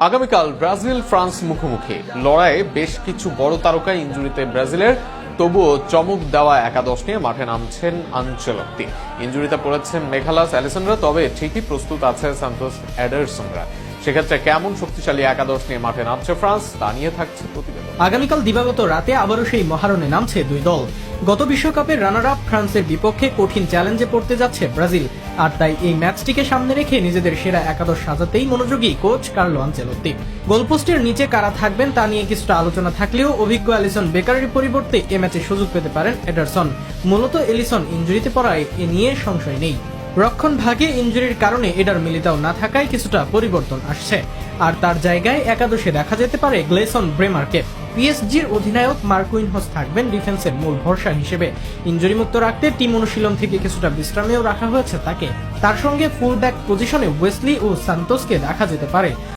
আগামীকাল Brazil France মুখোমুখি লড়াইয়ে বেশ কিছু বড় তারকা ইনজুরিতে ব্রাজিলের, তবুও চমক দেওয়া একাদশ নিয়ে মাঠে নামছেন আনচেলত্তি। ইনজুরিতে পড়েছেন মেঘালাস অ্যালিসন্ড্রা, তবে ঠিকই প্রস্তুত আছে সান্তোস এডারসনরা। সেক্ষেত্রে কেমন শক্তিশালী একাদশ নিয়ে মাঠে নামছে ফ্রান্স, তা নিয়ে থাকছে প্রতিবেদন। আগামীকাল দিবাগত রাতে আবারও সেই মহারণে নামছে দুই দল। গত বিশ্বকাপের রানার আপ ফ্রান্সের বিপক্ষে কঠিন চ্যালেঞ্জে পড়তে যাচ্ছে ব্রাজিল, আর তাই এই ম্যাচটিকে সামনে রেখে নিজেদের সেরা একাদশ সাজাতেই মনোযোগী কোচ কার্লো আনচেলত্তি। গোলপোস্টের নিচে কারা থাকবেন তা নিয়ে কিছুটা আলোচনা থাকলেও অভিজ্ঞ অ্যালিসন বেকারের পরিবর্তে এ ম্যাচে সুযোগ পেতে পারেন এডারসন। মূলত এলিসন ইনজুরিতে পড়ায় এ নিয়ে সংশয় নেই। রক্ষণ ভাগে ইনজুরির কারণে এডার মিলিতাও না থাকায় কিছুটা পরিবর্তন আসছে, আর তার জায়গায় একাদশে দেখা যেতে পারে গ্লেসন ব্রেমারকে। পিএসজির অধিনায়ক মার্কুইনহস থাকবেন ডিফেন্সের মূল ভরসা হিসেবে। ইনজুরিমুক্ত রাখতে টিম অনুশীলন থেকে কিছুটা বিশ্রামেও রাখা হয়েছে তাকে। তার সঙ্গে ফুল ব্যাক পজিশনে ওয়েসলি ও সান্তোসকে দেখা যেতে পারে।